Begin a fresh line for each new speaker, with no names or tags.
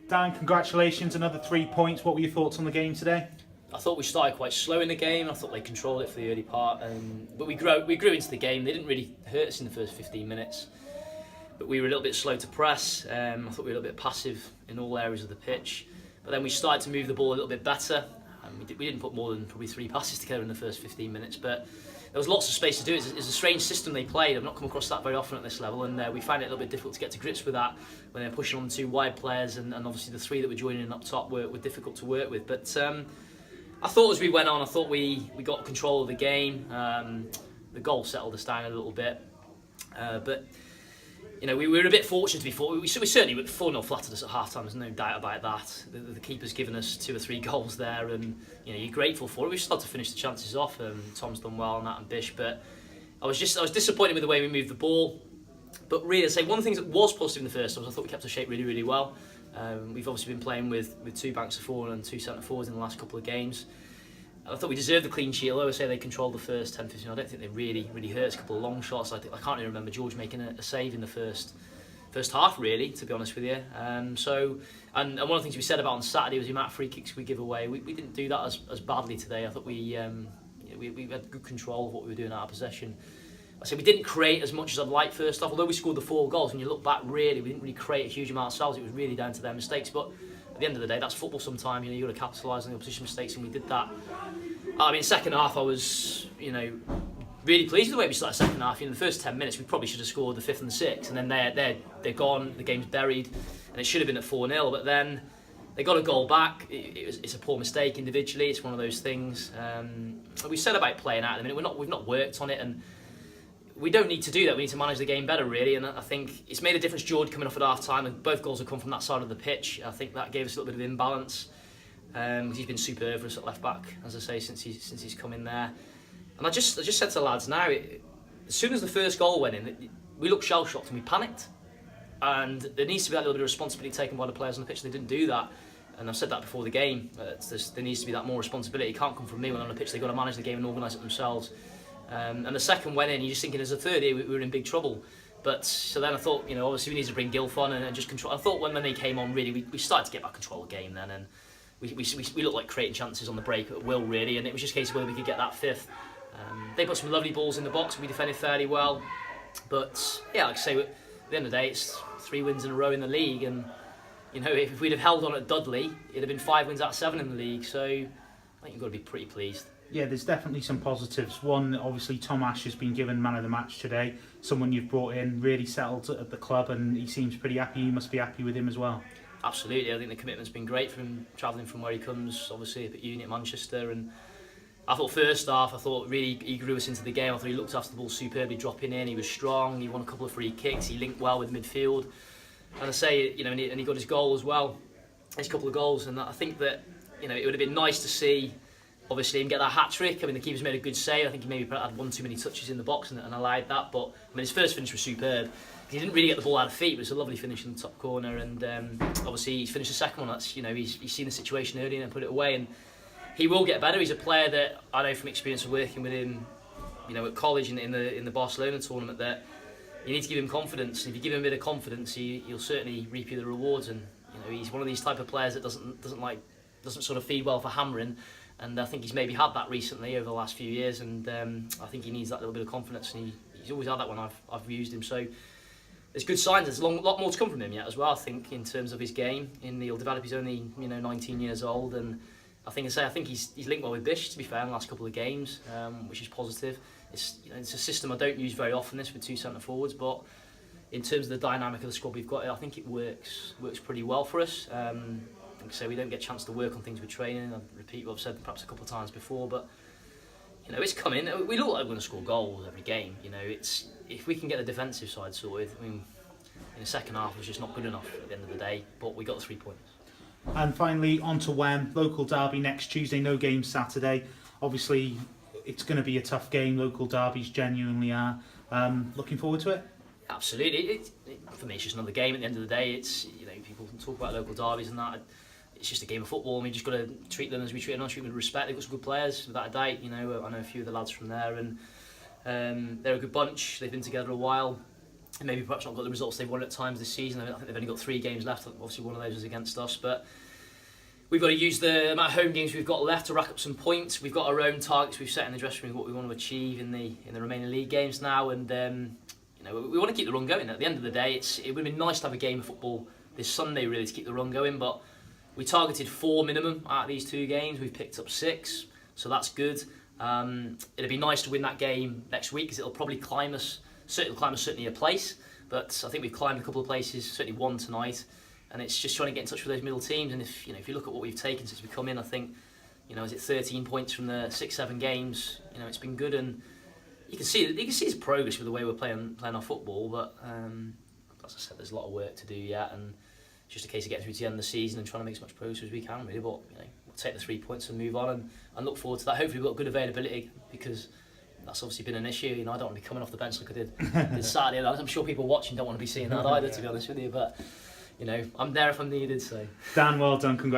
Dan, congratulations, another 3 points. What were your thoughts on the game today?
I thought we started quite slow in the game. I thought they controlled it for the early part, but we grew into the game. They didn't really hurt us in the first 15 minutes, but we were a little bit slow to press. I thought we were a little bit passive in all areas of the pitch, but then we started to move the ball a little bit better. We didn't put more than probably 3 passes together in the first 15 minutes, but there was lots of space to do it. It's a strange system they played. I've not come across that very often at this level, and we find it a little bit difficult to get to grips with that when they're pushing on 2 wide players, and obviously the 3 that were joining in up top were difficult to work with. But I thought as we went on, I thought we got control of the game. The goal settled us down a little bit, but we were a bit fortunate before. We certainly were 4-0 flattered us at half time. There's no doubt about that. The keeper's given us 2 or 3 goals there, and you're grateful for it. We've started to finish the chances off. Tom's done well on that, and Bish. But I was disappointed with the way we moved the ball. But really, I'd say one of the things that was positive in the first half was I thought we kept our shape really, really well. We've obviously been playing with 2 banks of 4 and 2 centre forwards in the last couple of games. I thought we deserved the clean sheet. Although I say they controlled the first 10-15, I don't think they really hurt us. A couple of long shots. I can't even remember George making a save in the first half, really, to be honest with you. And one of the things we said about on Saturday was the amount of free kicks we give away. We didn't do that as badly today. I thought we had good control of what we were doing out of possession. I said we didn't create as much as I'd like first off. Although we scored the 4 goals, when you look back, really, we didn't really create a huge amount ourselves. It was really down to their mistakes. But at the end of the day, that's football sometimes. You've got to capitalise on the opposition mistakes, and we did that. I mean, second half, I was, really pleased with the way we started second half. In the first 10 minutes, we probably should have scored the 5th and the 6th, and then they're gone. The game's buried, and it should have been at 4-0. But then they got a goal back. It's a poor mistake individually. It's one of those things. We said about playing out at the minute. We've not worked on it, and we don't need to do that. We need to manage the game better, really. And I think it's made a difference. George coming off at half time, and both goals have come from that side of the pitch. I think that gave us a little bit of imbalance. He's been superb for us at left back, as I say, since he's come in there. And I just said to the lads now, as soon as the first goal went in, we looked shell shocked and we panicked. And there needs to be that little bit of responsibility taken by the players on the pitch. They didn't do that, and I've said that before the game. There needs to be that more responsibility. It can't come from me when on the pitch. They've got to manage the game and organise it themselves. And the second went in, you're just thinking as a third here, we were in big trouble. But so then I thought, obviously we need to bring Gilf on and just control. I thought when they came on, really, we started to get back control of the game then, and we looked like creating chances on the break at will, really, and it was just a case of whether we could get that 5th. They put some lovely balls in the box, and we defended fairly well. But yeah, like I say, at the end of the day, it's 3 wins in a row in the league, and if we'd have held on at Dudley, it'd have been 5 wins out of 7 in the league. So I think you've got to be pretty pleased.
Yeah, there's definitely some positives. One, obviously, Tom Ash has been given man of the match today. Someone you've brought in, really settled at the club, and he seems pretty happy. You must be happy with him as well.
Absolutely, I think the commitment's been great for him, travelling from where he comes, obviously up at uni at Manchester. And I thought first half, really he grew us into the game. I thought he looked after the ball superbly, dropping in. He was strong. He won a couple of free kicks. He linked well with midfield. And I say, and he got his goal as well, his couple of goals. And I think that, it would have been nice to see, obviously, him get that hat trick. I mean, the keeper's made a good save. I think he maybe had 1 too many touches in the box and allowed that. But I mean, his first finish was superb. He didn't really get the ball out of feet, but it's a lovely finish in the top corner. And obviously, he's finished the second one. That's he's seen the situation early and put it away. And he will get better. He's a player that I know from experience of working with him, at college in the Barcelona tournament, that you need to give him confidence. If you give him a bit of confidence, he'll certainly reap you the rewards. And he's one of these type of players that doesn't sort of feed well for hammering. And I think he's maybe had that recently over the last few years. And I think he needs that little bit of confidence. And he's always had that when I've used him. So there's good signs. There's a lot more to come from him yet as well, I think, in terms of his game. He'll develop. He's only 19 years old, and I think he's linked well with Bish, to be fair, in the last couple of games, which is positive. It's a system I don't use very often, this with 2 centre forwards, but in terms of the dynamic of the squad we've got, I think it works pretty well for us. Like I say, we don't get a chance to work on things with training. I repeat what I've said perhaps a couple of times before, but it's coming. We look like we're going to score goals every game. If we can get the defensive side sorted. I mean, in the second half, it was just not good enough at the end of the day, but we got the 3 points.
And finally, on to Wem, local derby next Tuesday, no game Saturday. Obviously, it's going to be a tough game. Local derbies genuinely are. Looking forward to it?
Absolutely. For me, it's just another game. At the end of the day, it's people can talk about local derbies and that. It's just a game of football, and we just got to treat them as we treat them. Treat them with respect. They've got some good players, without a doubt. I know a few of the lads from there, and they're a good bunch. They've been together a while. maybe perhaps not got the results they wanted at times this season. I think they've only got 3 games left. Obviously, one of those was against us, but we've got to use the amount of home games we've got left to rack up some points. We've got our own targets we've set in the dressing room, what we want to achieve in the remaining league games now, and we want to keep the run going. At the end of the day, it would have been nice to have a game of football this Sunday really to keep the run going, but we targeted 4 minimum out of these 2 games. We've picked up 6, so that's good. It'd be nice to win that game next week because it'll probably climb us certainly a place, but I think we've climbed a couple of places, certainly one tonight. And it's just trying to get in touch with those middle teams. And if you look at what we've taken since we've come in, I think, is it 13 points from the 6-7 games? It's been good, and you can see his progress with the way we're playing our football. But as I said, there's a lot of work to do yet, and it's just a case of getting through to the end of the season and trying to make as much progress as we can, really. But we'll take the 3 points and move on, and look forward to that. Hopefully, we've got good availability because that's obviously been an issue. I don't want to be coming off the bench like I did Saturday. I'm sure people watching don't want to be seeing that either, to be honest with you. But I'm there if I'm needed. So
Dan, well done, congrats.